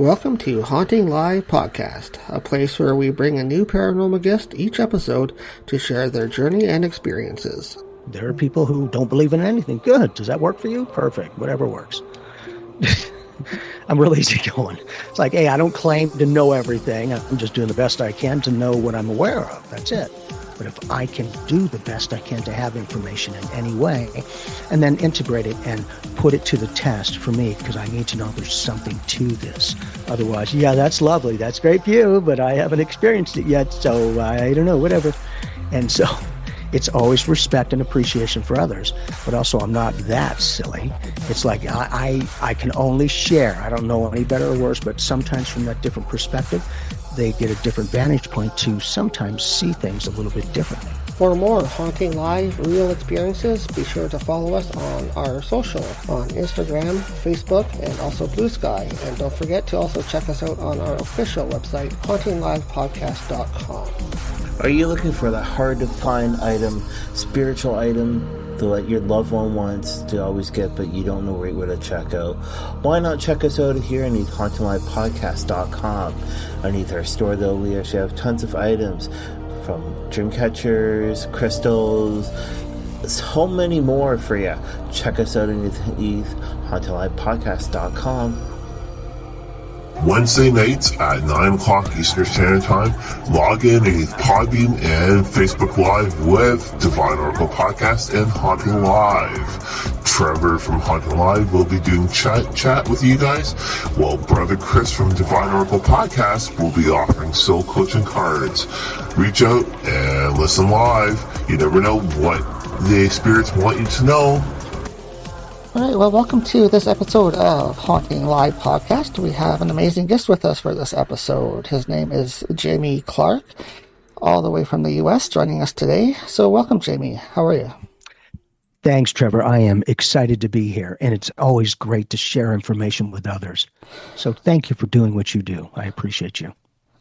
Welcome to Haunting Live Podcast, a place where we bring a new paranormal guest each episode to share their journey and experiences. There are people who don't believe in anything. Good. Does that work for you? Perfect. Whatever works. I'm real easygoing. It's like, hey, I don't claim to know everything. I'm just doing the best I can to know what I'm aware of. That's it. But if I can do the best I can to have information in any way and then integrate it and put it to the test for me, because I need to know there's something to this. Otherwise, yeah, that's lovely. That's great for you, but I haven't experienced it yet, so I don't know, whatever. And so it's always respect and appreciation for others, but also I'm not that silly. It's like I can only share. I don't know any better or worse, but sometimes from that different perspective, they get a different vantage point to sometimes see things a little bit differently. For more Haunting Live real experiences, be sure to follow us on our social, on Instagram, Facebook, and also Blue Sky. And don't forget to also check us out on our official website, HauntingLivePodcast.com. Are you looking for the hard-to-find item, spiritual item that your loved one wants to always get, but you don't know right where to check out? Why not check us out here underneath HauntingLivePodcast.com. Underneath our store, though, we actually have tons of items, from dream catchers, crystals, so many more for you. Check us out underneath HauntingLivePodcast.com. Wednesday nights at 9 o'clock Eastern Standard Time. Log in underneath Podbean and Facebook Live with Divine Oracle Podcast and Haunting Live. Trevor from Haunting Live will be doing chat with you guys, while Brother Chris from Divine Oracle Podcast will be offering soul coaching cards. Reach out and listen live. You never know what the spirits want you to know. Alright, well, welcome to this episode of Haunting Live Podcast. We have an amazing guest with us for this episode. His name is Jamie Clark, all the way from the U.S., joining us today. So welcome, Jamie. How are you? Thanks, Trevor. I am excited to be here, and it's always great to share information with others. So thank you for doing what you do. I appreciate you.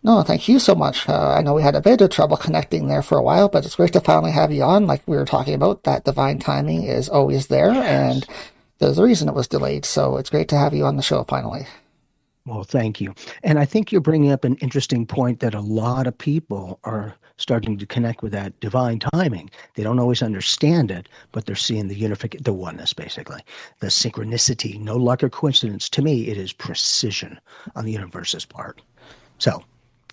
No, thank you so much. I know we had a bit of trouble connecting there for a while, but it's great to finally have you on. Like we were talking about, that divine timing is always there, and there's a reason it was delayed, so it's great to have you on the show finally. Well, thank you. And I think you're bringing up an interesting point that a lot of people are starting to connect with, that divine timing. They don't always understand it, but they're seeing the oneness, basically. The synchronicity, no luck or coincidence. To me, it is precision on the universe's part. So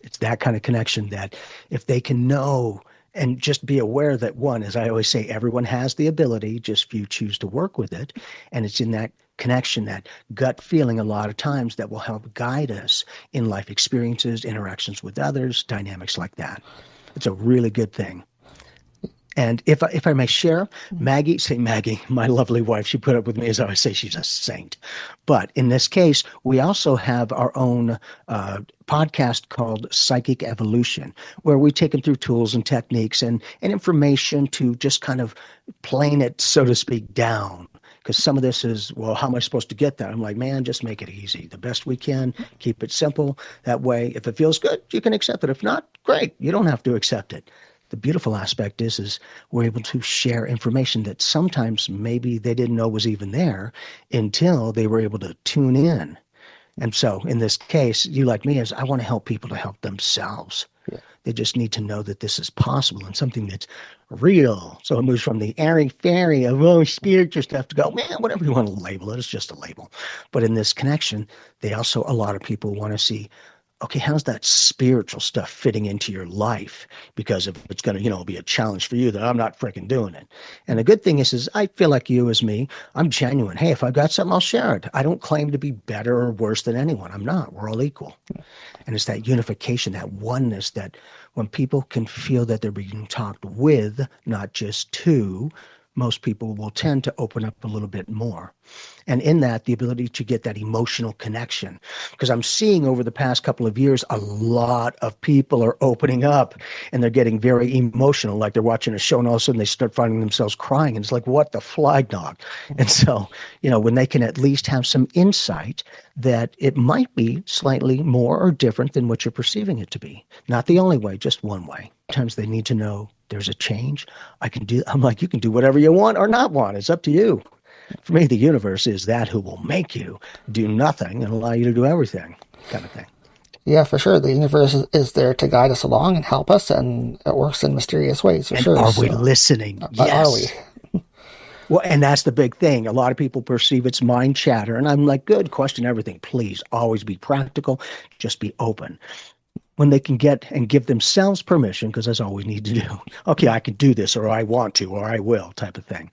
it's that kind of connection that if they can know and just be aware that, one, as I always say, everyone has the ability, just few choose to work with it. And it's in that connection, that gut feeling a lot of times, that will help guide us in life experiences, interactions with others, dynamics like that. It's a really good thing. And if I may share, Maggie, my lovely wife, she put up with me, as I always say, she's a saint. But in this case, we also have our own podcast called Psychic Evolution, where we take them through tools and techniques and information to just kind of plane it, so to speak, down. Because some of this is, well, how am I supposed to get that? I'm like, man, just make it easy. The best we can, keep it simple. That way, if it feels good, you can accept it. If not, great. You don't have to accept it. The beautiful aspect is we're able to share information that sometimes maybe they didn't know was even there until they were able to tune in. And so in this case, you like me, is I want to help people to help themselves. Yeah. They just need to know that this is possible and something that's real. So it moves from the airy-fairy of spiritual stuff to go, man, whatever you want to label it, it's just a label. But in this connection, they also, a lot of people want to see, okay, how's that spiritual stuff fitting into your life? Because if it's going to, be a challenge for you, then I'm not freaking doing it. And the good thing is I feel like you as me, I'm genuine. Hey, if I've got something, I'll share it. I don't claim to be better or worse than anyone. I'm not. We're all equal. And it's that unification, that oneness, that when people can feel that they're being talked with, not just to, most people will tend to open up a little bit more. And in that, the ability to get that emotional connection. Because I'm seeing over the past couple of years, a lot of people are opening up and they're getting very emotional, like they're watching a show and all of a sudden they start finding themselves crying. And it's like, what the flag dog? And so, when they can at least have some insight that it might be slightly more or different than what you're perceiving it to be. Not the only way, just one way. Sometimes they need to know there's a change. I'm like, you can do whatever you want or not want. It's up to you. For me, the universe is that who will make you do nothing and allow you to do everything. kind of thing. Yeah, for sure. The universe is there to guide us along and help us, and it works in mysterious ways, for And sure. are we listening? But are we? Yes. Well, and that's the big thing. A lot of people perceive it's mind chatter. And I'm like, good, question everything. Please always be practical. Just be open. When they can get and give themselves permission, because that's all we need to do. Okay, I can do this, or I want to, or I will, type of thing.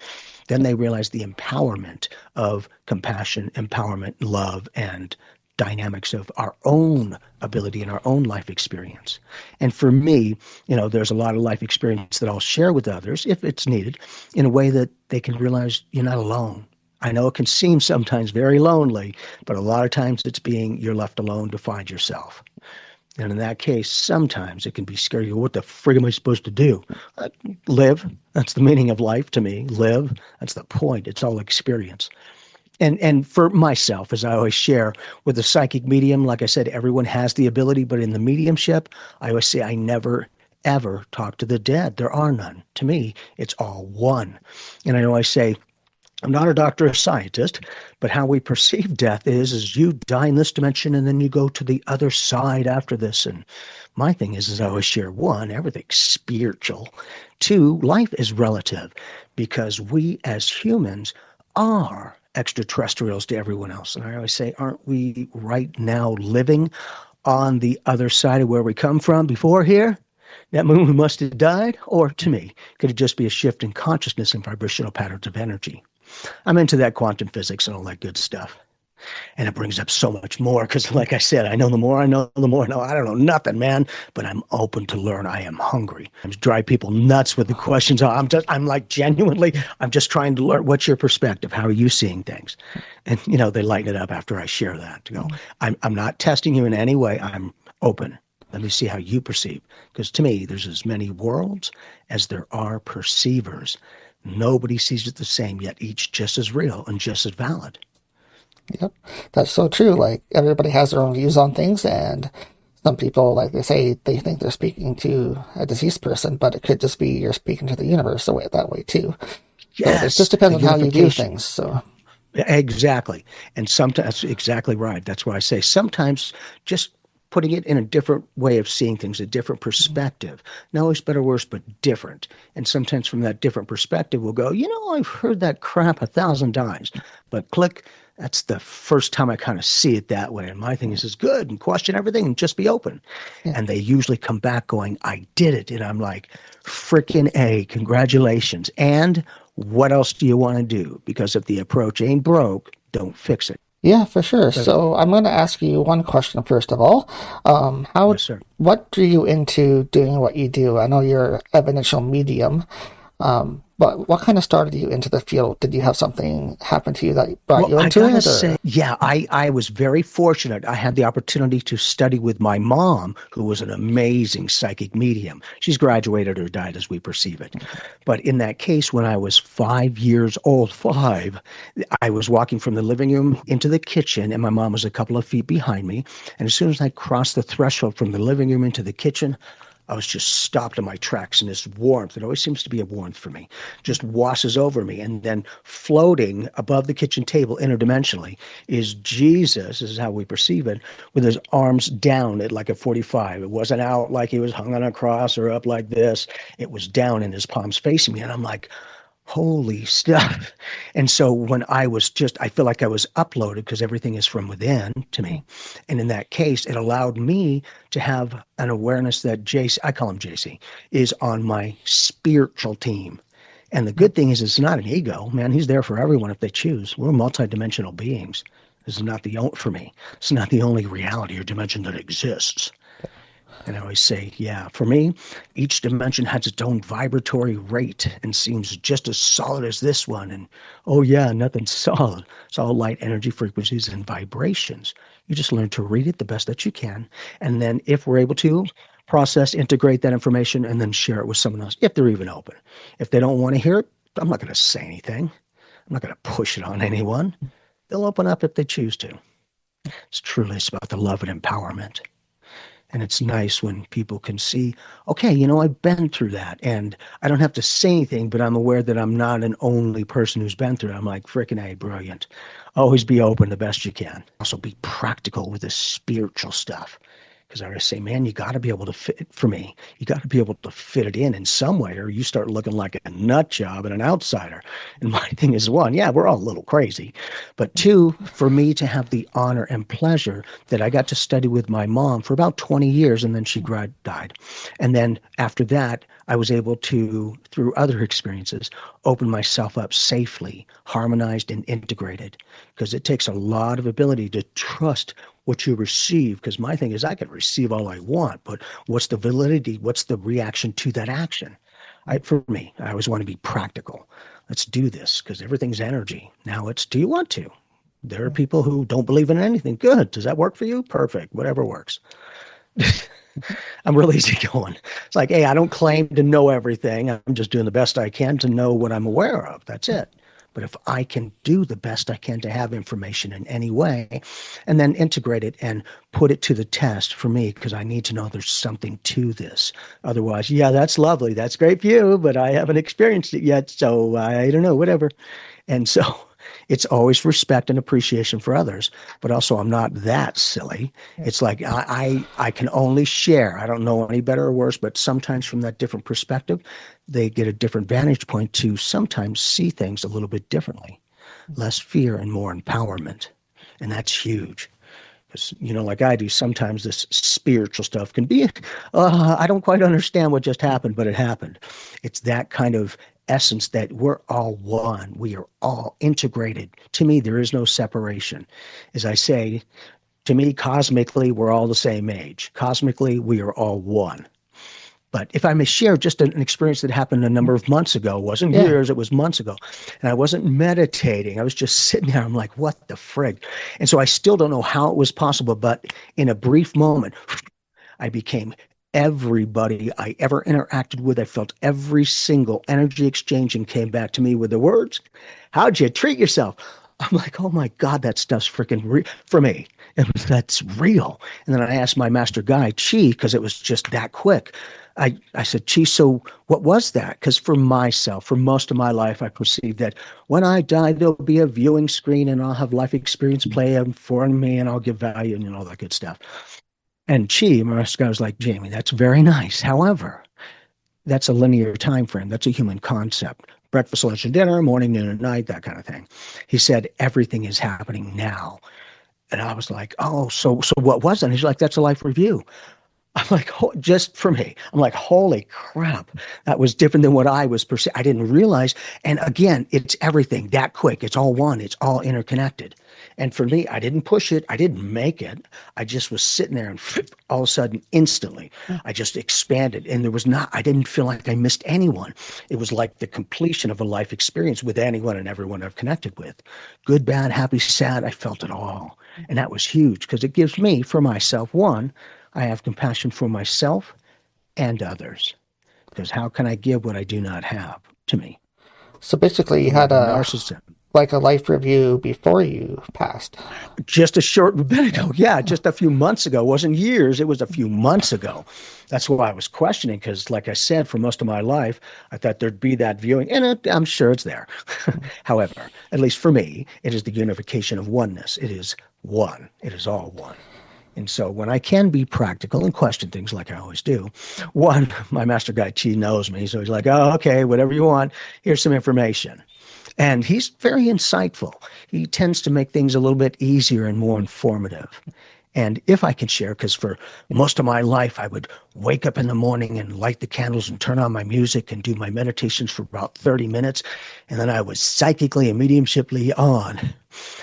Then they realize the empowerment of compassion, empowerment, love, and dynamics of our own ability and our own life experience. And for me, there's a lot of life experience that I'll share with others if it's needed in a way that they can realize you're not alone. I know it can seem sometimes very lonely, but a lot of times you're left alone to find yourself. And in that case, sometimes it can be scary. What the frig am I supposed to do? Live. That's the meaning of life to me. Live. That's the point. It's all experience. And for myself, as I always share with the psychic medium, like I said, everyone has the ability, but in the mediumship, I always say I never, ever talk to the dead. There are none. To me, it's all one. And I always say, I'm not a doctor or scientist, but how we perceive death is you die in this dimension and then you go to the other side after this. And my thing is I always share, one, everything's spiritual. Two, life is relative because we as humans are extraterrestrials to everyone else. And I always say, aren't we right now living on the other side of where we come from before here? That means we must have died? Or to me, could it just be a shift in consciousness and vibrational patterns of energy? I'm into that quantum physics and all that good stuff. And it brings up so much more because, like I said, I know the more I know, the more I know. I don't know nothing, man, but I'm open to learn. I am hungry. I drive people nuts with the questions. I'm like genuinely, I'm just trying to learn. What's your perspective? How are you seeing things? And, they lighten it up after I share that. To go, I'm not testing you in any way. I'm open. Let me see how you perceive. Because to me, there's as many worlds as there are perceivers. Nobody sees it the same, yet each just as real and just as valid. Yep, that's so true. Like, everybody has their own views on things, and some people, like they say, they think they're speaking to a deceased person, but it could just be you're speaking to the universe that way too. Yes, so it just depends on how you view things. So exactly, and sometimes that's exactly right. That's why I say sometimes just putting it in a different way of seeing things, a different perspective. Not always better or worse, but different. And sometimes from that different perspective, we'll go, I've heard that crap 1,000 times, but click. That's the first time I kind of see it that way. And my thing is good and question everything and just be open. Yeah. And they usually come back going, I did it. And I'm like, frickin' A, congratulations. And what else do you want to do? Because if the approach ain't broke, don't fix it. Yeah, for sure. So I'm going to ask you one question first of all. Yes, sir. What drew you into doing what you do? I know you're an evidential medium, but what kind of started you into the field? Did you have something happen to you that brought you into it? Yeah, I was very fortunate. I had the opportunity to study with my mom, who was an amazing psychic medium. She's graduated or died as we perceive it. But in that case, when I was 5 years old, I was walking from the living room into the kitchen, and my mom was a couple of feet behind me. And as soon as I crossed the threshold from the living room into the kitchen, I was just stopped in my tracks, and this warmth, it always seems to be a warmth for me, just washes over me. And then floating above the kitchen table interdimensionally is Jesus, this is how we perceive it, with his arms down at like a 45. It wasn't out like he was hung on a cross or up like this. It was down in his palms facing me. And I'm like, holy stuff. And so when I feel like I was uploaded because everything is from within to me. And in that case, it allowed me to have an awareness that JC, I call him JC, is on my spiritual team. And the good thing is it's not an ego, man. He's there for everyone if they choose. We're multidimensional beings. This is not for me. It's not the only reality or dimension that exists. And I always say, yeah, for me, each dimension has its own vibratory rate and seems just as solid as this one. And, oh, yeah, nothing's solid. It's all light, energy, frequencies, and vibrations. You just learn to read it the best that you can. And then if we're able to process, integrate that information, and then share it with someone else, if they're even open. If they don't want to hear it, I'm not going to say anything. I'm not going to push it on anyone. They'll open up if they choose to. It's about the love and empowerment. And it's nice when people can see, okay, I've been through that. And I don't have to say anything, but I'm aware that I'm not an only person who's been through it. I'm like, frickin' A, brilliant. Always be open the best you can. Also be practical with the spiritual stuff. Because I always say, man, you got to be able to fit, for me, you got to be able to fit it in some way, or you start looking like a nut job and an outsider. And my thing is, one, yeah, we're all a little crazy. But two, for me to have the honor and pleasure that I got to study with my mom for about 20 years, and then she died. And then after that, I was able to, through other experiences, open myself up safely, harmonized and integrated. Because it takes a lot of ability to trust what you receive. Because my thing is, I can receive all I want, but what's the validity? What's the reaction to that action? For me, I always want to be practical. Let's do this, because everything's energy. Now it's, do you want to? There are people who don't believe in anything. Good. Does that work for you? Perfect. Whatever works. I'm real easygoing. It's like, hey, I don't claim to know everything. I'm just doing the best I can to know what I'm aware of. That's it. But if I can do the best I can to have information in any way and then integrate it and put it to the test for me, because I need to know there's something to this. Otherwise, yeah, that's lovely. That's great for you, but I haven't experienced it yet. So I don't know, whatever. And so it's always respect and appreciation for others, but also I'm not that silly. It's like I can only share. I don't know any better or worse, but sometimes from that different perspective, they get a different vantage point to sometimes see things a little bit differently. Less fear and more empowerment. And that's huge. Because, like I do, sometimes this spiritual stuff can be, I don't quite understand what just happened, but it happened. It's that kind of essence that we're all one. We are all integrated. To me, there is no separation. As I say, to me, cosmically, we're all the same age. Cosmically, we are all one. But if I may share just an experience that happened a number of months ago, it wasn't years, it was months ago. And I wasn't meditating. I was just sitting there. I'm like, what the frig? And so I still don't know how it was possible, but in a brief moment, I became everybody I ever interacted with. I felt every single energy exchange and came back to me with the words, how'd you treat yourself? I'm like, oh my God, that stuff's freaking real for me. That's real. And then I asked my master guide, Chi, because it was just that quick. I said, Chi, so what was that? Because for myself, for most of my life, I perceived that when I die, there'll be a viewing screen and I'll have life experience play for me and I'll give value and all that good stuff. And Chi, my master guy, was like, Jamie, that's very nice. However, that's a linear time frame. That's a human concept. Breakfast, lunch, and dinner, morning, noon, and night, that kind of thing. He said, everything is happening now. And I was like, oh, so what was that? And he's like, that's a life review. I'm like, just for me, I'm like, holy crap, that was different than what I was perceiving. I didn't realize. And again, it's everything that quick. It's all one. It's all interconnected. And for me, I didn't push it. I didn't make it. I just was sitting there and all of a sudden, instantly, I just expanded. And I didn't feel like I missed anyone. It was like the completion of a life experience with anyone and everyone I've connected with. Good, bad, happy, sad. I felt it all. And that was huge because it gives me, for myself, one, I have compassion for myself and others. Because how can I give what I do not have to me? So basically, you had a life review before you passed. Just a short bit ago. Yeah, just a few months ago. It wasn't years. It was a few months ago. That's why I was questioning, because like I said, for most of my life, I thought there'd be that viewing, and I'm sure it's there. However, at least for me, it is the unification of oneness. It is one. It is all one. And so when I can be practical and question things like I always do, one, my master guide, Chi, knows me. So he's like, oh, okay, whatever you want. Here's some information. And he's very insightful. He tends to make things a little bit easier and more informative. And if I can share, because for most of my life, I would wake up in the morning and light the candles and turn on my music and do my meditations for about 30 minutes. And then I was psychically and mediumshiply on.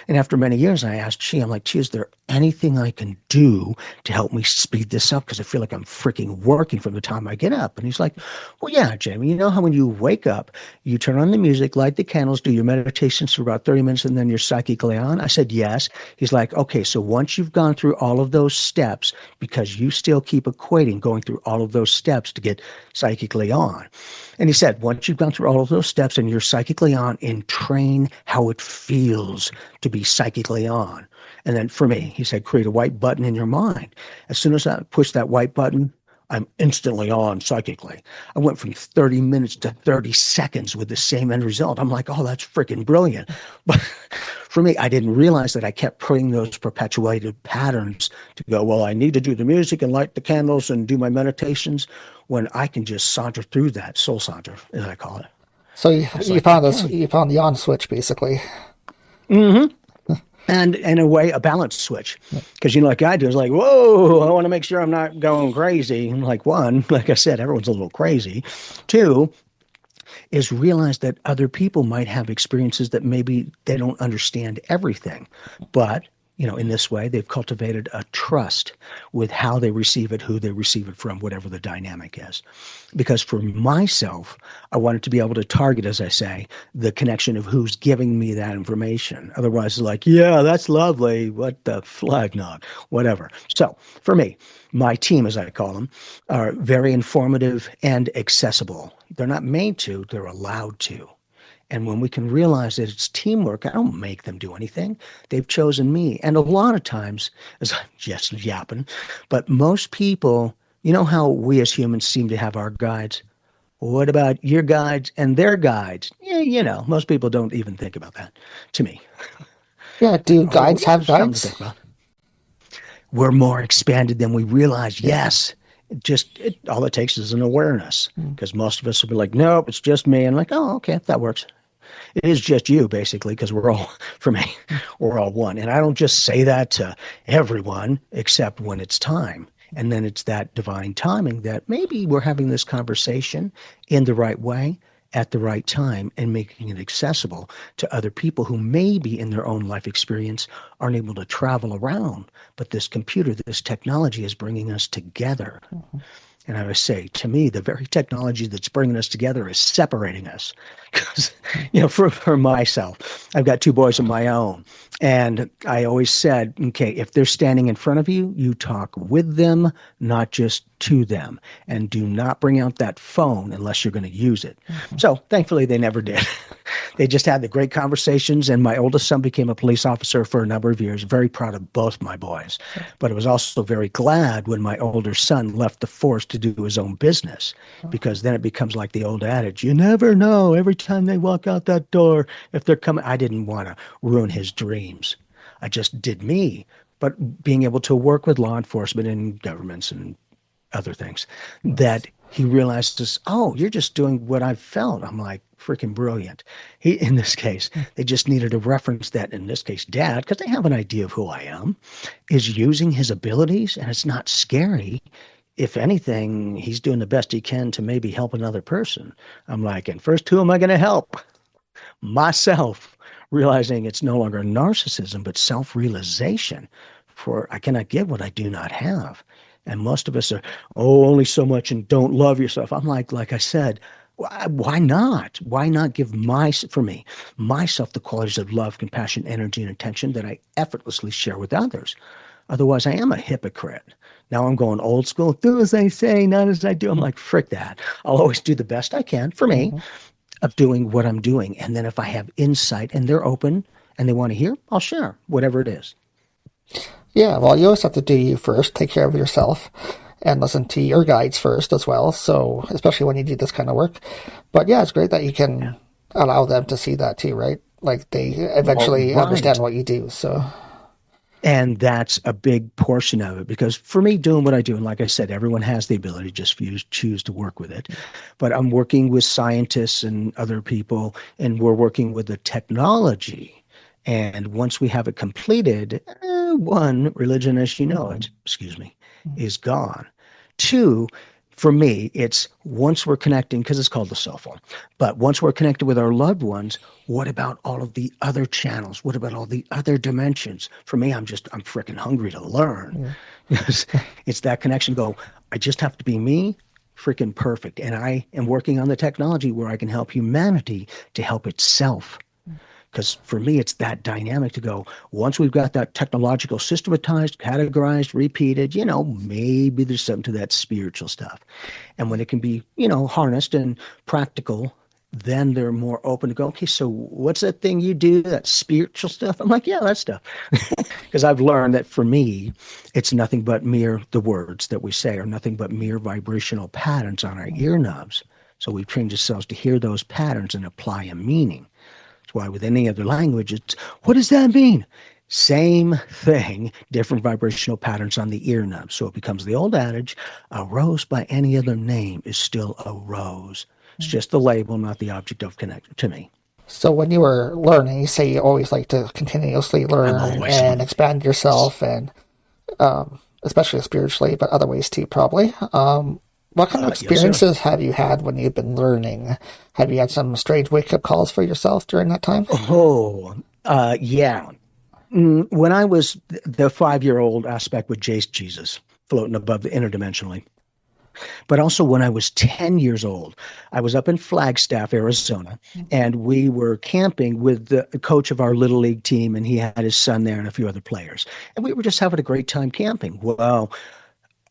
And after many years, I asked Chi, I'm like, Chi, is there anything I can do to help me speed this up? Because I feel like I'm freaking working from the time I get up. And he's like, well, yeah, Jamie, you know how when you wake up, you turn on the music, light the candles, do your meditations for about 30 minutes, and then you're psychically on? I said, yes. He's like, okay, so once you've gone through all of those steps, because you still keep equating going through all of those steps to get psychically on. And he said, once you've gone through all of those steps and you're psychically on, entrain how it feels to be psychically on. And then for me, he said, create a white button in your mind. As soon as I push that white button, I'm instantly on psychically. I went from 30 minutes to 30 seconds with the same end result. I'm like, oh, that's freaking brilliant. But for me, I didn't realize that I kept putting those perpetuated patterns to go, well, I need to do the music and light the candles and do my meditations, when I can just saunter through that, soul saunter, as I call it. So you found you found the on switch, basically. Mm-hmm. And in a way, a balance switch. Because, like I do, it's like, whoa, I want to make sure I'm not going crazy. And like, one, like I said, everyone's a little crazy. Two, is realize that other people might have experiences that maybe they don't understand everything. But, in this way, they've cultivated a trust with how they receive it, who they receive it from, whatever the dynamic is. Because for myself, I wanted to be able to target, as I say, the connection of who's giving me that information. Otherwise, it's like, yeah, that's lovely. What the flag not? Whatever. So for me, my team, as I call them, are very informative and accessible. They're not made to, they're allowed to. And when we can realize that it's teamwork, I don't make them do anything. They've chosen me. And a lot of times, as I'm just yapping, but most people, you know how we as humans seem to have our guides? What about your guides and their guides? Yeah, most people don't even think about that, to me. Yeah, do guides have guides? We're more expanded than we realize, yes. All it takes is an awareness, because most of us will be like, nope, it's just me. And like, oh, okay, that works. It is just you, basically, because we're all, for me, we're all one. And I don't just say that to everyone, except when it's time. And then it's that divine timing that maybe we're having this conversation in the right way, at the right time, and making it accessible to other people who maybe in their own life experience aren't able to travel around. But this computer, this technology is bringing us together. Mm-hmm. And I would say, to me, the very technology that's bringing us together is separating us. Because, for myself, I've got 2 boys of my own. And I always said, okay, if they're standing in front of you, you talk with them, not just to them. And do not bring out that phone unless you're going to use it. Mm-hmm. So thankfully, they never did. They just had the great conversations. And my oldest son became a police officer for a number of years. Very proud of both my boys. But I was also very glad when my older son left the force to do his own business, because then it becomes like the old adage, you never know every time they walk out that door if they're coming. I didn't want to ruin his dreams. I just did me. But being able to work with law enforcement and governments and other things, that he realized this, oh, you're just doing what I felt. I'm like, freaking brilliant. In this case, they just needed to reference that, in this case, Dad, because they have an idea of who I am, is using his abilities, and it's not scary. If anything, he's doing the best he can to maybe help another person. I'm like, and first, who am I going to help? Myself, realizing it's no longer narcissism, but self-realization. For I cannot give what I do not have. And most of us are, only so much and don't love yourself. I'm like I said, why not? Why not give myself the qualities of love, compassion, energy, and attention that I effortlessly share with others? Otherwise, I am a hypocrite. Now I'm going old school. Do as I say, not as I do. I'm like, frick that. I'll always do the best I can for me of doing what I'm doing. And then if I have insight and they're open and they want to hear, I'll share whatever it is. Yeah, well, you always have to do you first, take care of yourself, and listen to your guides first as well. So, especially when you do this kind of work. But yeah, it's great that you can allow them to see that too, right? Like they eventually understand what you do. So, and that's a big portion of it, because for me, doing what I do, and like I said, everyone has the ability to just choose to work with it. But I'm working with scientists and other people, and we're working with the technology. And once we have it completed, one, religion as you know it, is gone. Two, for me, it's once we're connecting, because it's called the cell phone, but once we're connected with our loved ones, what about all of the other channels? What about all the other dimensions? For me, I'm freaking hungry to learn. Because it's that connection. I just have to be me, freaking perfect. And I am working on the technology where I can help humanity to help itself. Because for me, it's that dynamic to go, once we've got that technological systematized, categorized, repeated, maybe there's something to that spiritual stuff. And when it can be, harnessed and practical then they're more open to go, okay, so what's that thing you do, that spiritual stuff? I'm like, yeah, that stuff. Because I've learned that for me, it's nothing but the words that we say are nothing but mere vibrational patterns on our ear knobs. So we've trained ourselves to hear those patterns and apply a meaning. That's why with any other language, it's, what does that mean? Same thing, different vibrational patterns on the ear knob. So it becomes the old adage, a rose by any other name is still a rose. It's just the label, not the object of connection to me. So when you were learning, you say you always like to continuously learn and expand yourself, and especially spiritually, but other ways too, probably. What kind of experiences have you had when you've been learning? Have you had some strange wake-up calls for yourself during that time? Yeah. When I was the 5-year-old aspect with Jesus floating above the interdimensionally, but also when I was 10 years old, I was up in Flagstaff, Arizona, and we were camping with the coach of our Little League team, and he had his son there and a few other players. And we were just having a great time camping. Well,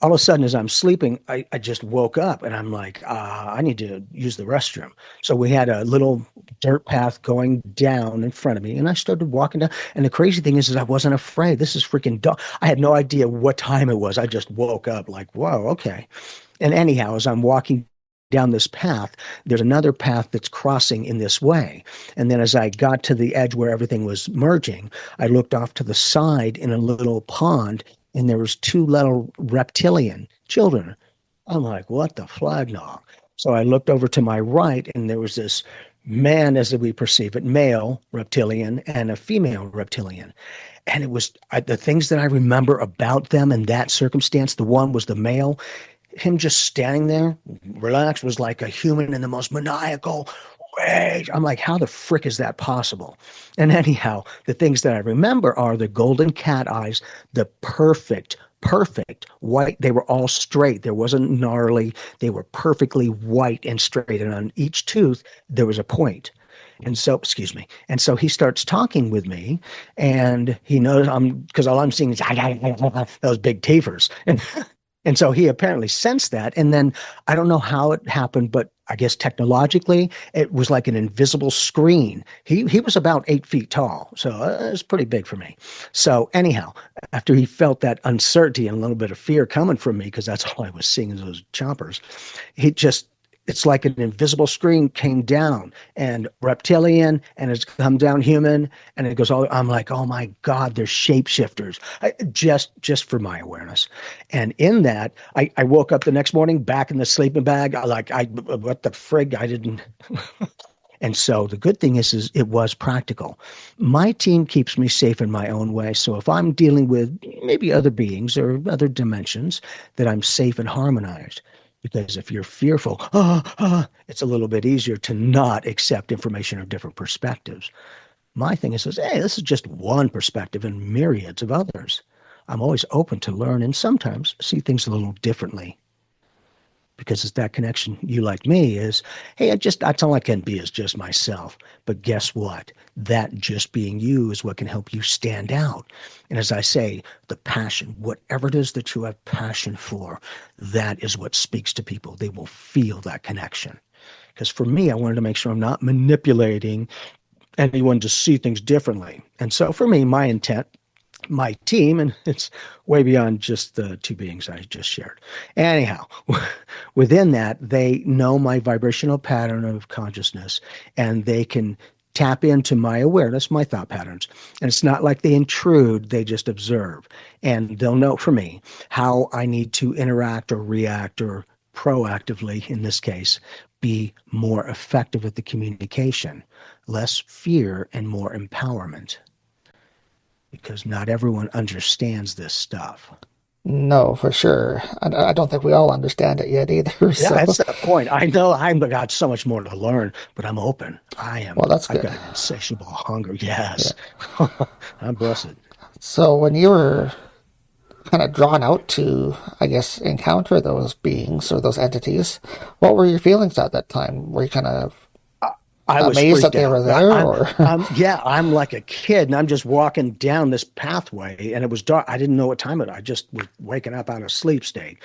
all of a sudden, as I'm sleeping, I just woke up and I'm like, I need to use the restroom. So we had a little dirt path going down in front of me, and I started walking down. And the crazy thing is I wasn't afraid. This is freaking dark. I had no idea what time it was. I just woke up like, whoa, okay. And anyhow, as I'm walking down this path, there's another path that's crossing in this way. And then as I got to the edge where everything was merging, I looked off to the side in a little pond, and there was 2 little reptilian children. I'm like, what the flag nog? So I looked over to my right, and there was this man, as we perceive it, male reptilian and a female reptilian. And it was the things that I remember about them in that circumstance. The one was the male. Him just standing there, relaxed, was like a human in the most maniacal way. I'm like, how the frick is that possible? And anyhow, the things that I remember are the golden cat eyes, the perfect white. They were all straight. There wasn't gnarly. They were perfectly white and straight. And on each tooth, there was a point. And so, And so he starts talking with me, and he knows because all I'm seeing is those big teethers. And so he apparently sensed that. And then I don't know how it happened, but I guess technologically, it was like an invisible screen. He was about 8 feet tall, so it was pretty big for me. So anyhow, after he felt that uncertainty and a little bit of fear coming from me, because that's all I was seeing is those chompers, it's like an invisible screen came down, and reptilian, and it's come down human, and it goes all. I'm like, oh my God, they're shapeshifters. Just for my awareness. And in that, I woke up the next morning back in the sleeping bag. What the frig? I didn't. And so the good thing is it was practical. My team keeps me safe in my own way. So if I'm dealing with maybe other beings or other dimensions, that I'm safe and harmonized. Because if you're fearful, it's a little bit easier to not accept information of different perspectives. My thing is, hey, this is just one perspective and myriads of others. I'm always open to learn and sometimes see things a little differently. Because it's that connection, you like me, is, hey, that's all I can be is just myself. But guess what? That just being you is what can help you stand out. And as I say, the passion, whatever it is that you have passion for, that is what speaks to people. They will feel that connection. Because for me, I wanted to make sure I'm not manipulating anyone to see things differently. And so for me, my intent, my team, and it's way beyond just the 2 beings I just shared. Anyhow, within that, they know my vibrational pattern of consciousness, and they can tap into my awareness, my thought patterns. And it's not like they intrude, they just observe. And they'll know for me how I need to interact or react or proactively, in this case, be more effective at the communication, less fear and more empowerment. Because not everyone understands this stuff. No, for sure. I don't think we all understand it yet either. Yeah, so. That's the point. I know I've got so much more to learn, but I'm open. Well, that's good. I've got an insatiable hunger. Yes. Yeah. I'm blessed. So when you were kind of drawn out to, I guess, encounter those beings or those entities, what were your feelings at that time? Were you kind of... I was amazed that freaked they out. were there, or Yeah, I'm like a kid, and I'm just walking down this pathway, and it was dark. I didn't know what time it was. I just was waking up out of sleep state,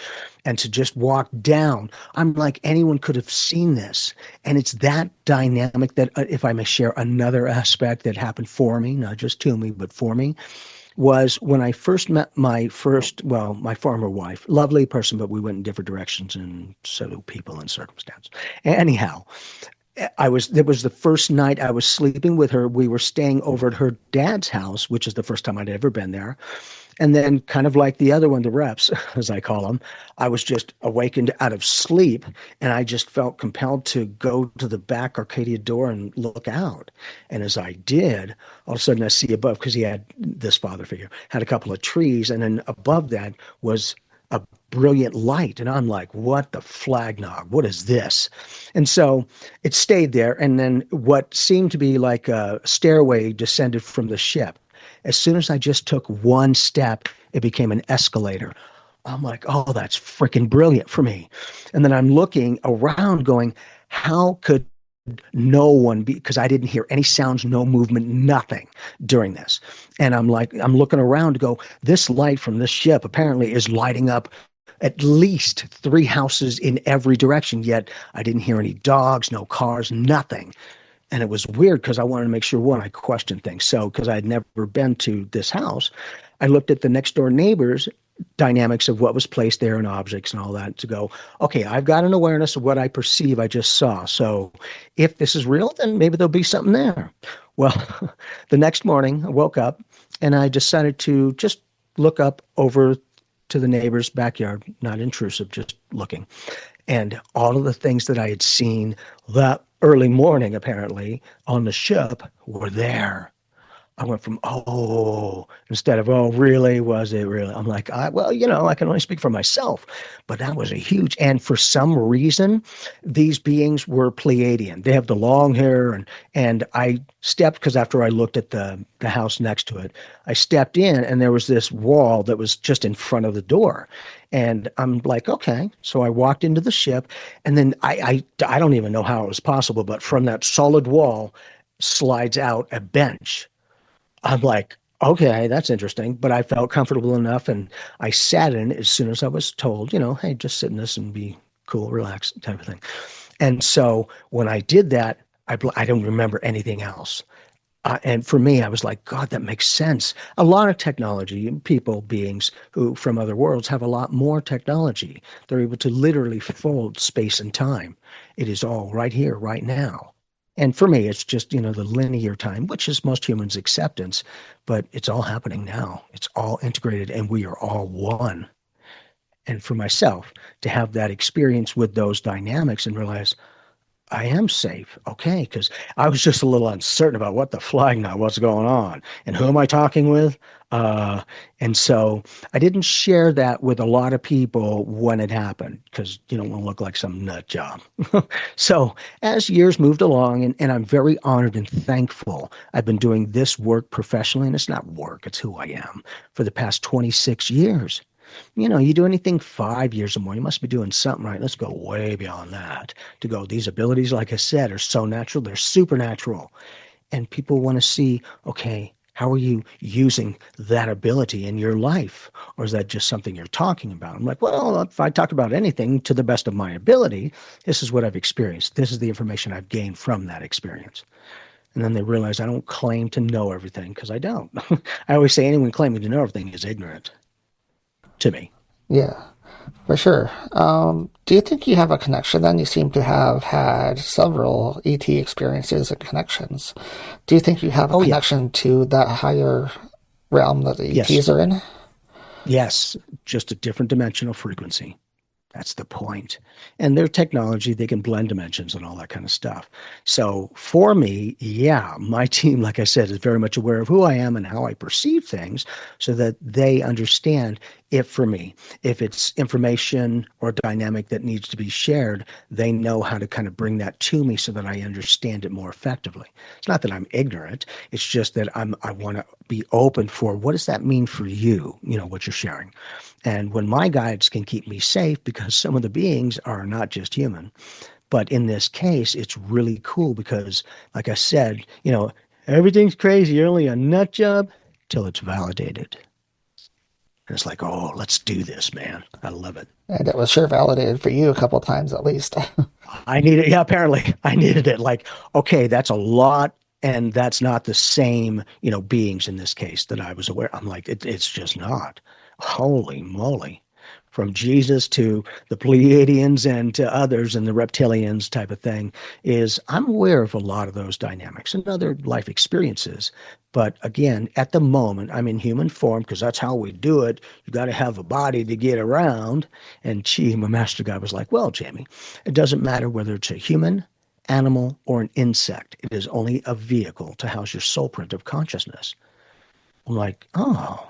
and to just walk down, I'm like, anyone could have seen this, and it's that dynamic that, if I may share another aspect that happened for me, not just to me, but for me, was when I first met my former wife, lovely person, but we went in different directions, and so do people and circumstance. Anyhow, it was the first night I was sleeping with her. We were staying over at her dad's house, which is the first time I'd ever been there. And then, kind of like the other one, the reps, as I call them, I was just awakened out of sleep, and I just felt compelled to go to the back Arcadia door and look out. And as I did, all of a sudden I see above, because he had this father figure, had a couple of trees, and then above that was a brilliant light. And I'm like, what the flagnog? What is this? And so it stayed there. And then what seemed to be like a stairway descended from the ship. As soon as I just took one step, it became an escalator. I'm like, oh, that's freaking brilliant for me. And then I'm looking around going, how could no one be, because I didn't hear any sounds, no movement, nothing during this. And I'm looking around to go, this light from this ship apparently is lighting up at least 3 houses in every direction, yet I didn't hear any dogs, no cars, nothing. And it was weird because I wanted to make sure, one, I questioned things. So, because I had never been to this house, I looked at the next door neighbors' dynamics of what was placed there and objects and all that to go, okay, I've got an awareness of what I perceive I just saw. So if this is real, then maybe there'll be something there. Well, the next morning I woke up and I decided to just look up over to the neighbor's backyard, not intrusive, just looking. And all of the things that I had seen that early morning, apparently, on the ship were there. I went from, oh, instead of, oh, really? Was it really? I'm like, well, I can only speak for myself. But that was a huge, and for some reason, these beings were Pleiadian. They have the long hair, and I stepped, because after I looked at the house next to it, I stepped in, and there was this wall that was just in front of the door. And I'm like, okay. So I walked into the ship, and then I don't even know how it was possible, but from that solid wall slides out a bench. I'm like, okay, that's interesting. But I felt comfortable enough, and I sat in as soon as I was told, hey, just sit in this and be cool, relax, type of thing. And so when I did that, I don't remember anything else. And for me, I was like, God, that makes sense. A lot of technology, people, beings who from other worlds have a lot more technology. They're able to literally fold space and time. It is all right here, right now. And for me, it's just, the linear time, which is most humans' acceptance, but it's all happening now. It's all integrated, and we are all one. And for myself, to have that experience with those dynamics and realize I am safe, okay, because I was just a little uncertain about what the flag now, what's going on, and who am I talking with? And so I didn't share that with a lot of people when it happened, because you don't want to look like some nut job. So as years moved along, and I'm very honored and thankful, I've been doing this work professionally, and it's not work, it's who I am, for the past 26 years. You do anything 5 years or more, you must be doing something right. Let's go way beyond that to go, these abilities, like I said, are so natural, they're supernatural. And people want to see, okay, how are you using that ability in your life? Or is that just something you're talking about? I'm like, well, if I talk about anything to the best of my ability, this is what I've experienced. This is the information I've gained from that experience. And then they realize I don't claim to know everything, because I don't. I always say anyone claiming to know everything is ignorant to me. Yeah, for sure. Do you think you have a connection then? You seem to have had several ET experiences and connections. Do you think you have a connection to that higher realm that the ETs are in? Yes, just a different dimensional frequency. That's the point. And their technology, they can blend dimensions and all that kind of stuff. So for me, my team, like I said, is very much aware of who I am and how I perceive things, so that they understand if it's information or dynamic that needs to be shared, they know how to kind of bring that to me so that I understand it more effectively. It's not that I'm ignorant. It's just that I want to be open for, what does that mean for you, what you're sharing. And when my guides can keep me safe, because some of the beings are not just human, But in this case, it's really cool because, like I said, everything's crazy. You're only a nut job till it's validated. And it's like, oh, let's do this, man. I love it. And it was sure validated for you a couple times at least. I needed, yeah, apparently I needed it. Like, okay, that's a lot. And that's not the same, beings in this case that I was aware. I'm like, it's just not. Holy moly. From Jesus to the Pleiadians and to others and the reptilians type of thing I'm aware of a lot of those dynamics and other life experiences. But again, at the moment, I'm in human form because that's how we do it. You got to have a body to get around. And my master guy was like, well, Jamie, it doesn't matter whether it's a human, animal, or an insect. It is only a vehicle to house your soul print of consciousness. I'm like, oh,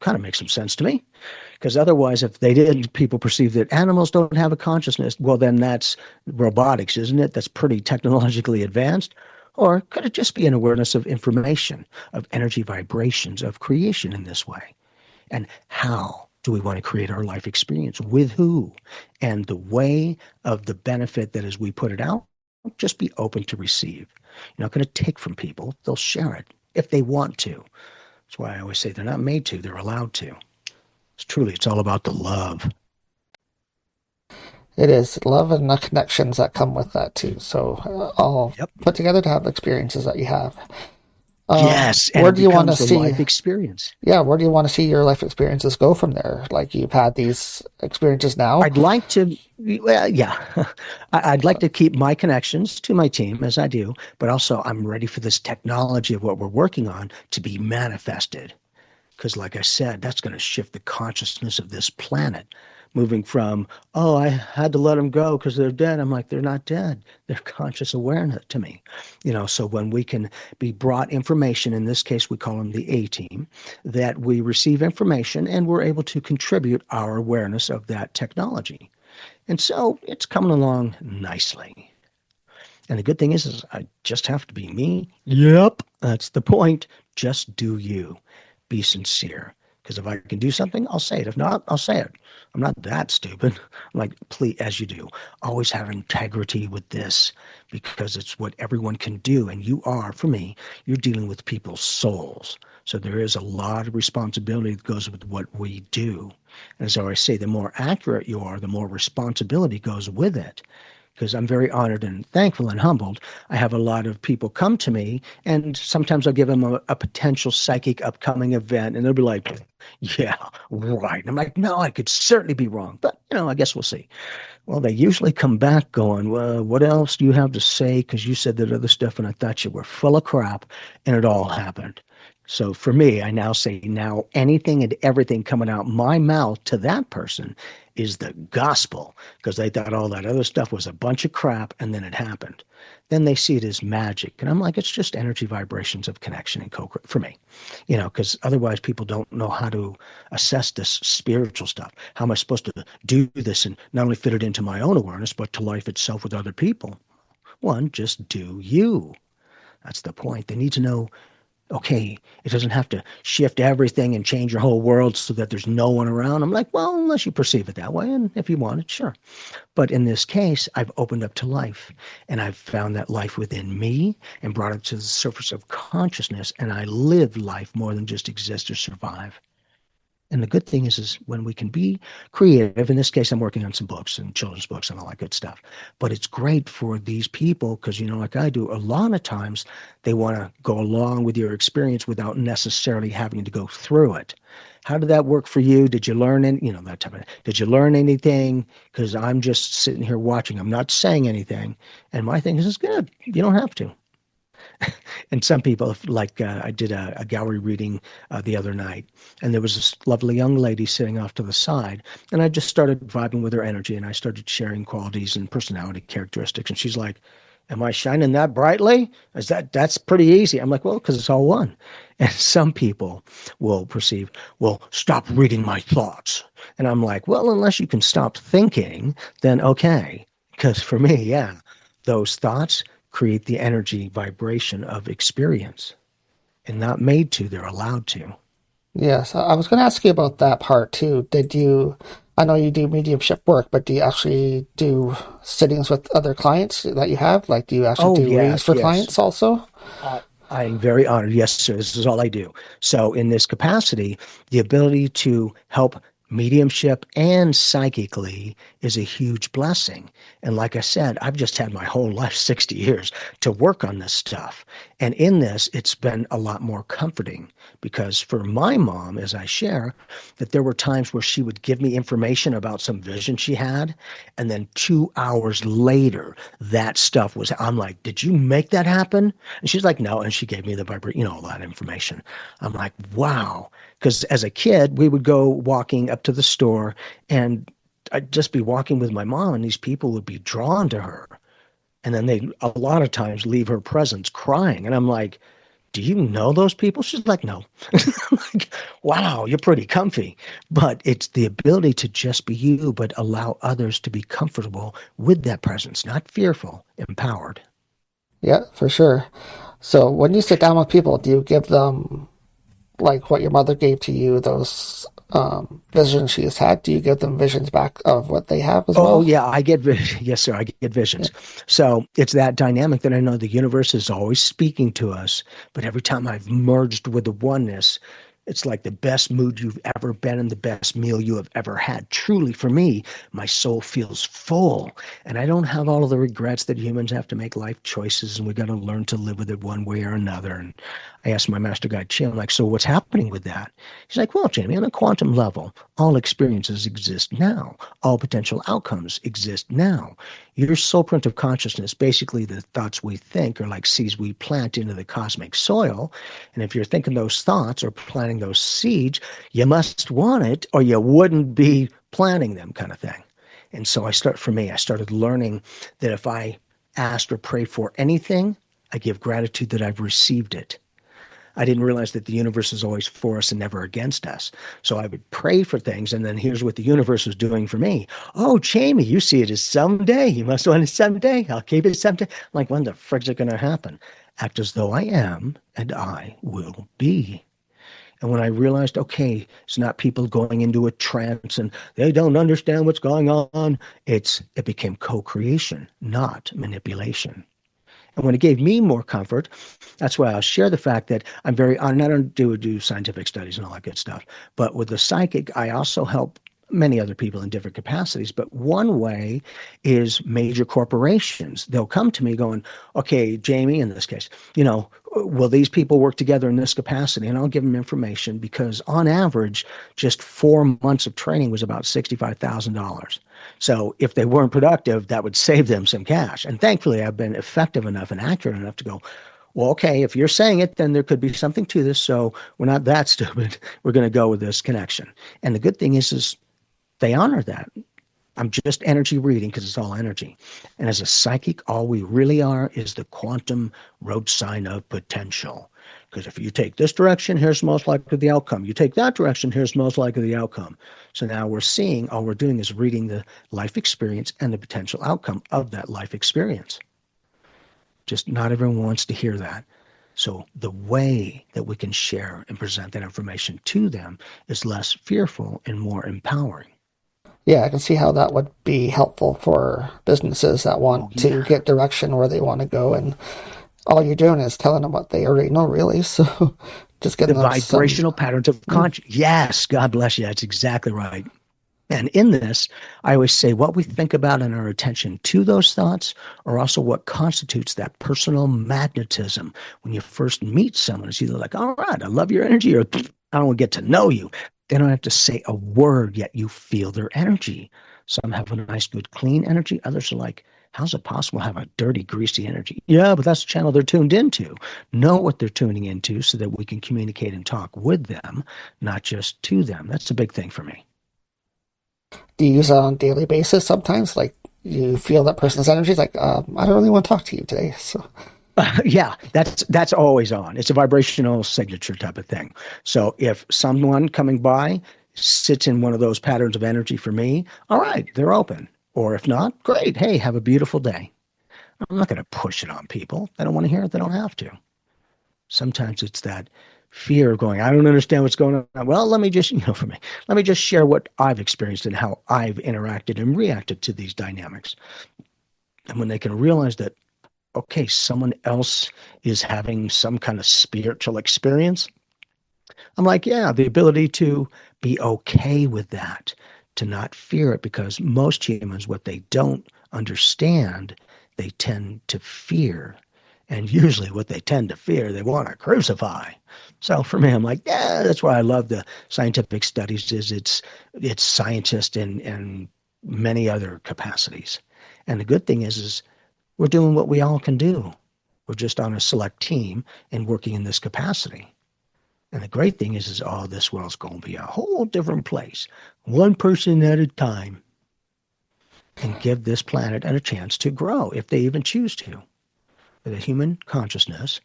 kind of makes some sense to me. Because otherwise, if they did, people perceive that animals don't have a consciousness, well, then that's robotics, isn't it? That's pretty technologically advanced. Or could it just be an awareness of information, of energy vibrations, of creation in this way? And how do we want to create our life experience? With who? And the way of the benefit that as we put it out, just be open to receive. You're not going to take from people. They'll share it if they want to. That's why I always say they're not made to, they're allowed to. It's all about the love. It is love and the connections that come with that too. So all put together to have the experiences that you have. Yes, and where do you want to see life experience? Yeah, where do you want to see your life experiences go from there? Like you've had these experiences now. I'd like to, I'd like to keep my connections to my team as I do, but also I'm ready for this technology of what we're working on to be manifested. Because like I said, that's going to shift the consciousness of this planet. Moving from, oh, I had to let them go because they're dead. I'm like, they're not dead. They're conscious awareness to me. So when we can be brought information, in this case, we call them the A-team, that we receive information and we're able to contribute our awareness of that technology. And so it's coming along nicely. And the good thing is I just have to be me. Yep. That's the point. Just do you. Be sincere. Because if I can do something, I'll say it. If not, I'll say it. I'm not that stupid. I'm like, please, as you do, always have integrity with this because it's what everyone can do. And you are, for me, you're dealing with people's souls. So there is a lot of responsibility that goes with what we do. And as I always say, the more accurate you are, the more responsibility goes with it. Because I'm very honored and thankful and humbled. I have a lot of people come to me, and sometimes I'll give them a potential psychic upcoming event, and they'll be like, yeah, right. And I'm like, no, I could certainly be wrong, but, I guess we'll see. Well, they usually come back going, well, what else do you have to say? Because you said that other stuff, and I thought you were full of crap, and it all happened. So for me, I now say now anything and everything coming out my mouth to that person is the gospel because they thought all that other stuff was a bunch of crap and then it happened. Then they see it as magic. And I'm like, it's just energy vibrations of connection and for me, because otherwise people don't know how to assess this spiritual stuff. How am I supposed to do this and not only fit it into my own awareness, but to life itself with other people? One, just do you. That's the point. They need to know, okay, it doesn't have to shift everything and change your whole world so that there's no one around. I'm like, well, unless you perceive it that way, and if you want it, sure. But in this case, I've opened up to life, and I've found that life within me and brought it to the surface of consciousness, and I live life more than just exist or survive. And the good thing is when we can be creative, in this case, I'm working on some books and children's books and all that good stuff. But it's great for these people because, like I do, a lot of times they want to go along with your experience without necessarily having to go through it. How did that work for you? Did you learn that type of thing? Did you learn anything? Because I'm just sitting here watching. I'm not saying anything. And my thing is, it's good. You don't have to. And some people, like I did a gallery reading the other night, and there was this lovely young lady sitting off to the side, and I just started vibing with her energy, and I started sharing qualities and personality characteristics, and she's like, am I shining that brightly? That's pretty easy. I'm like, well, because it's all one. And some people will perceive, well, stop reading my thoughts. And I'm like, well, unless you can stop thinking, then okay. Because for me, yeah, those thoughts create the energy vibration of experience, and not made to, they're allowed to. Yes, I was going to ask you about that part too. Did you I know you do mediumship work, but do you actually do sittings with other clients that you have? Like, do you actually Oh, do readings yes, for yes. clients also? I'm very honored. Yes, sir. This is all I do. So, in this capacity, the ability to help mediumship and psychically is a huge blessing. And like I said, I've just had my whole life, 60 years, to work on this stuff. And in this, it's been a lot more comforting because for my mom, as I share, that there were times where she would give me information about some vision she had. And then 2 hours later, that stuff was, I'm like, did you make that happen? And she's like, no. And she gave me the all that information. I'm like, wow. Because as a kid, we would go walking up to the store and I'd just be walking with my mom and these people would be drawn to her. And then they a lot of times leave her presence crying. And I'm like, do you know those people? She's like, no. Like, wow, you're pretty comfy. But it's the ability to just be you, but allow others to be comfortable with that presence, not fearful, empowered. Yeah, for sure. So when you sit down with people, do you give them like what your mother gave to you, those visions she has had? Do you give them visions back of what they have as Oh well? yeah, I get yes, sir. I get Yeah. visions. So it's that dynamic that I know the universe is always speaking to us. But every time I've merged with the oneness, it's like the best mood you've ever been in, the best meal you have ever had. Truly, for me, my soul feels full, and I don't have all of the regrets that humans have to make life choices, and we got to learn to live with it one way or another. And I asked my master guide, Chi, I'm like, so what's happening with that? He's like, well, Jamie, on a quantum level, all experiences exist now. All potential outcomes exist now. Your soul print of consciousness, basically the thoughts we think are like seeds we plant into the cosmic soil. And if you're thinking those thoughts or planting those seeds, you must want it or you wouldn't be planting them, kind of thing. And so I started learning that if I asked or prayed for anything, I give gratitude that I've received it. I didn't realize that the universe is always for us and never against us. So I would pray for things, and then here's what the universe was doing for me. Oh, Jamie, you see it as someday. You must want it someday. I'll keep it someday. I'm like, when the frick's it going to happen? Act as though I am, and I will be. And when I realized, okay, it's not people going into a trance and they don't understand what's going on, it became co-creation, not manipulation. And when it gave me more comfort, that's why I'll share the fact that I'm very honored. I don't do scientific studies and all that good stuff, but with the psychic, I also help many other people in different capacities. But one way is major corporations. They'll come to me going, okay, Jamie, in this case, will these people work together in this capacity? And I'll give them information because on average, just 4 months of training was about $65,000. So if they weren't productive, that would save them some cash. And thankfully, I've been effective enough and accurate enough to go, well, okay, if you're saying it, then there could be something to this. So we're not that stupid. We're going to go with this connection. And the good thing is they honor that. I'm just energy reading because it's all energy. And as a psychic, all we really are is the quantum road sign of potential. Because if you take this direction, here's most likely the outcome. You take that direction, here's most likely the outcome. So now we're seeing, all we're doing is reading the life experience and the potential outcome of that life experience. Just not everyone wants to hear that. So the way that we can share and present that information to them is less fearful and more empowering. Yeah, I can see how that would be helpful for businesses that want to get direction where they want to go. And all you're doing is telling them what they already know, really. So just The getting them vibrational patterns of consciousness. Yes, God bless you. That's exactly right. And in this, I always say what we think about and our attention to those thoughts are also what constitutes that personal magnetism. When you first meet someone, it's either like, all right, I love your energy, or I don't want to get to know you. They don't have to say a word, yet you feel their energy. Some have a nice, good, clean energy. Others are like, how's it possible to have a dirty, greasy energy? Yeah, but that's the channel they're tuned into. Know what they're tuning into so that we can communicate and talk with them, not just to them. That's a big thing for me. Do you use it on a daily basis sometimes? Like you feel that person's energy, it's like, I don't really want to talk to you today. So Yeah, that's always on. It's a vibrational signature type of thing. So if someone coming by sits in one of those patterns of energy for me, all right, they're open. Or if not, great. Hey, have a beautiful day. I'm not going to push it on people. They don't want to hear it. They don't have to. Sometimes it's that fear of going, I don't understand what's going on. Well, let me just, for me, let me just share what I've experienced and how I've interacted and reacted to these dynamics. And when they can realize that, okay, someone else is having some kind of spiritual experience, I'm like, yeah, the ability to be okay with that, to not fear it, because most humans, what they don't understand, they tend to fear. And usually what they tend to fear, they want to crucify. So for me, I'm like, yeah, that's why I love the scientific studies, is it's scientists in many other capacities. And the good thing is we're doing what we all can do. We're just on a select team and working in this capacity. And the great thing is oh, this world's going to be a whole different place, one person at a time, and give this planet a chance to grow if they even choose to. The human consciousness,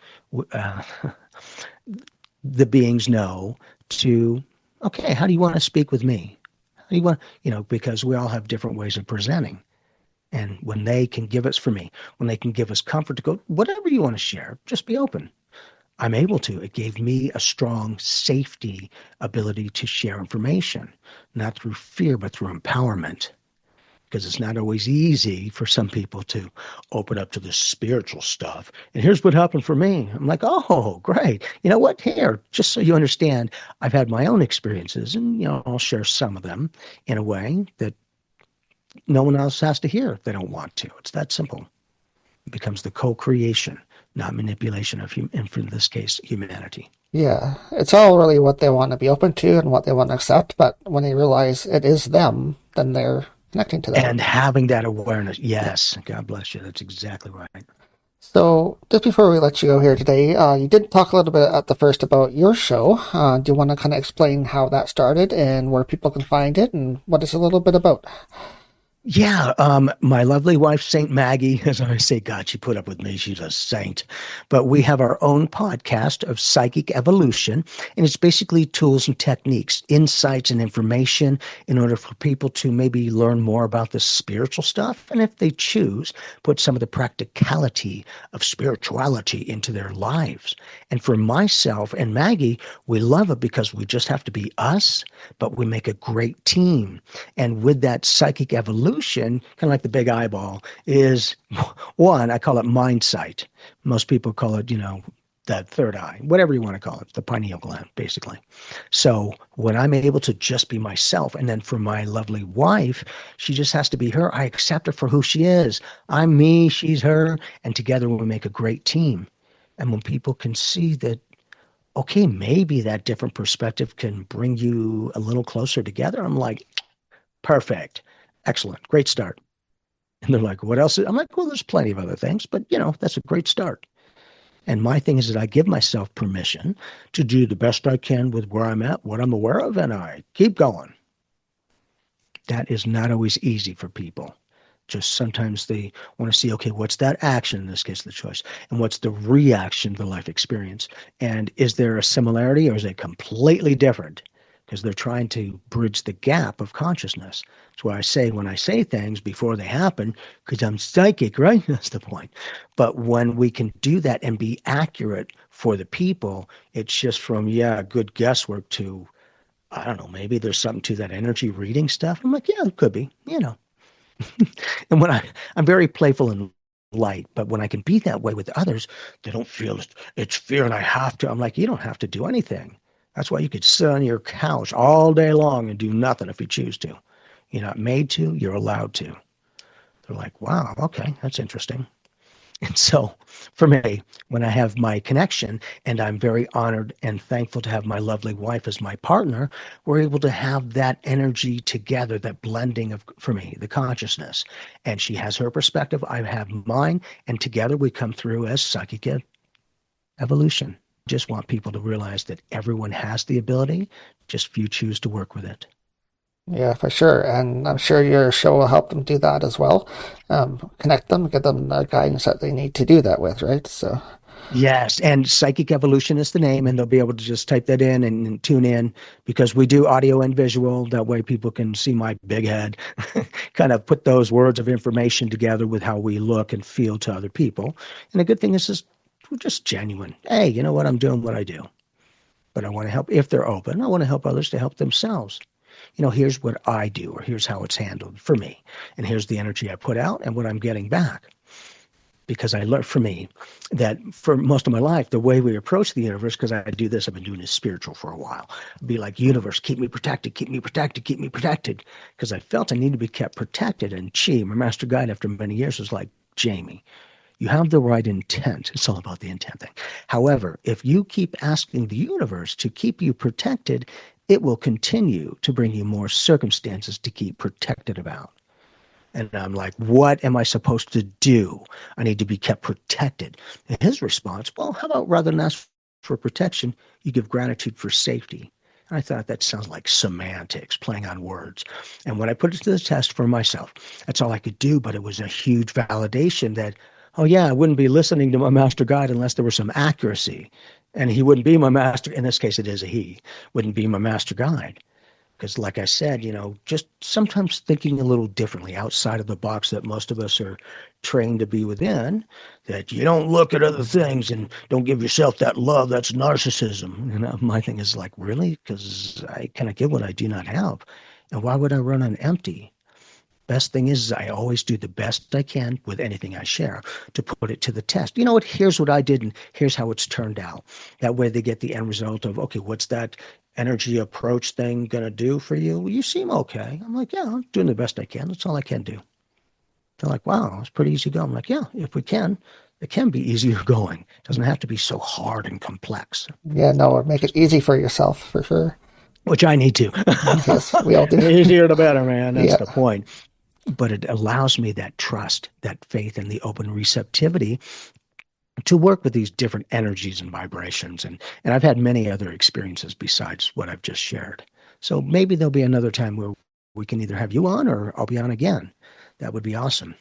the beings know to, okay, how do you want to speak with me? How do you want, because we all have different ways of presenting. And when they can give us, for me, when they can give us comfort to go, whatever you want to share, just be open. I'm able to. It gave me a strong safety ability to share information, not through fear, but through empowerment. Because it's not always easy for some people to open up to the spiritual stuff. And here's what happened for me. I'm like, oh, great. You know what? Here, just so you understand, I've had my own experiences, and I'll share some of them in a way that no one else has to hear if they don't want to. It's that simple. It becomes the co-creation, not manipulation of, in this case, humanity. Yeah, it's all really what they want to be open to and what they want to accept, but when they realize it is them, then they're connecting to that. And having that awareness. Yes. God bless you. That's exactly right. So just before we let you go here today, you did talk a little bit at the first about your show. Do you want to kind of explain how that started and where people can find it and what it's a little bit about? Yeah, my lovely wife, Saint Maggie, as I say, God, she put up with me. She's a saint. But we have our own podcast of psychic evolution, and it's basically tools and techniques, insights and information in order for people to maybe learn more about the spiritual stuff, and if they choose, put some of the practicality of spirituality into their lives. And for myself and Maggie, we love it because we just have to be us, but we make a great team. And with that psychic evolution, kind of like the big eyeball, is one, I call it mind sight. Most people call it, that third eye, whatever you want to call it, the pineal gland, basically. So when I'm able to just be myself, and then for my lovely wife, she just has to be her. I accept her for who she is. I'm me, she's her, and together we make a great team. And when people can see that, okay, maybe that different perspective can bring you a little closer together, I'm like, perfect. Excellent. Great start. And they're like, what else? I'm like, well, there's plenty of other things, but that's a great start. And my thing is that I give myself permission to do the best I can with where I'm at, what I'm aware of, and I keep going. That is not always easy for people. Just sometimes they want to see, okay, what's that action, in this case, the choice, and what's the reaction to the life experience? And is there a similarity or is it completely different? Because they're trying to bridge the gap of consciousness. That's why I say when I say things before they happen, because I'm psychic, right? That's the point. But when we can do that and be accurate for the people, it's just from, good guesswork to, I don't know, maybe there's something to that energy reading stuff. I'm like, yeah, it could be, And when I'm very playful and light, but when I can be that way with others, they don't feel it's fear and I have to. I'm like, you don't have to do anything. That's why you could sit on your couch all day long and do nothing if you choose to. You're not made to, you're allowed to. They're like, wow, okay, that's interesting. And so for me, when I have my connection, and I'm very honored and thankful to have my lovely wife as my partner, we're able to have that energy together, that blending of, for me, the consciousness. And she has her perspective, I have mine, and together we come through as psychic evolution. Just want people to realize that everyone has the ability, just few choose to work with it. Yeah, for sure. And I'm sure your show will help them do that as well. Connect them, give them the guidance that they need to do that with, right? So. Yes, and Psychic Evolution is the name, and they'll be able to just type that in and tune in, because we do audio and visual. That way people can see my big head, kind of put those words of information together with how we look and feel to other people. And the good thing is we're just genuine. Hey, you know what? I'm doing what I do. but I want to help, if they're open, I want to help others to help themselves. Here's what I do, or here's how it's handled for me. And here's the energy I put out and what I'm getting back. Because I learned, for me, that for most of my life, the way we approach the universe, because I do this, I've been doing this spiritual for a while, be like, universe, keep me protected, keep me protected, keep me protected. Because I felt I needed to be kept protected. And Chi, my master guide after many years, was like, Jamie, you have the right intent. It's all about the intent thing. However, if you keep asking the universe to keep you protected, it will continue to bring you more circumstances to keep protected about. And I'm like, what am I supposed to do? I need to be kept protected. And his response, well, how about rather than ask for protection, you give gratitude for safety? And I thought that sounds like semantics, playing on words. And when I put it to the test for myself, that's all I could do. But it was a huge validation that, oh yeah, I wouldn't be listening to my master guide unless there was some accuracy. And he wouldn't be my master. In this case, it is a he. Wouldn't be my master guide. Because like I said, just sometimes thinking a little differently outside of the box that most of us are trained to be within, that you don't look at other things and don't give yourself that love, that's narcissism. My thing is like, really? Because I cannot give what I do not have. And why would I run on empty? Best thing is I always do the best I can with anything I share to put it to the test. You know what? Here's what I did and here's how it's turned out. That way they get the end result of, okay, what's that energy approach thing going to do for you? Well, you seem okay. I'm like, yeah, I'm doing the best I can. That's all I can do. They're like, wow, it's pretty easy going. I'm like, yeah, if we can, it can be easier going. It doesn't have to be so hard and complex. Yeah, no, make it easy for yourself, for sure. Which I need to. Yes, we all do. The easier the better, man. That's the point. But it allows me that trust, that faith, and the open receptivity to work with these different energies and vibrations. And I've had many other experiences besides what I've just shared. So maybe there'll be another time where we can either have you on or I'll be on again. That would be awesome.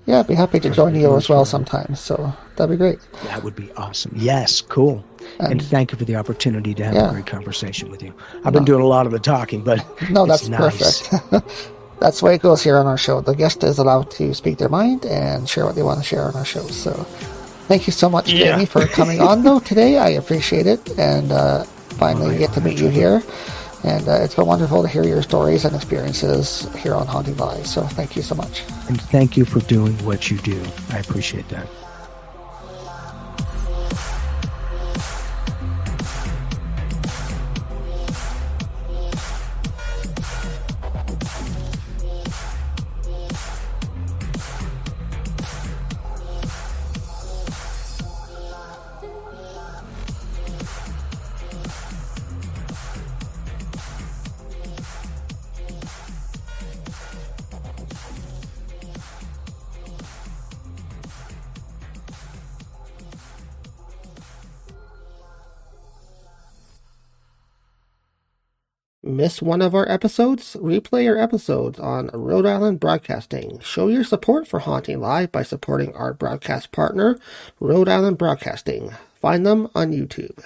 Yeah, I'd be happy to join you as well sometime. So that'd be great. That would be awesome. Yes, cool. And thank you for the opportunity to have a great conversation with you. I've been doing a lot of the talking, but no, that's nice. Perfect. That's the way it goes here on our show. The guest is allowed to speak their mind and share what they want to share on our show. So thank you so much, Jamie, for coming on, though, today. I appreciate it. And finally get to meet you here. And it's been wonderful to hear your stories and experiences here on Haunting Live. So thank you so much. And thank you for doing what you do. I appreciate that. Miss one of our episodes? Replay our episodes on Rhode Island Broadcasting. Show your support for Haunting Live by supporting our broadcast partner, Rhode Island Broadcasting. Find them on YouTube.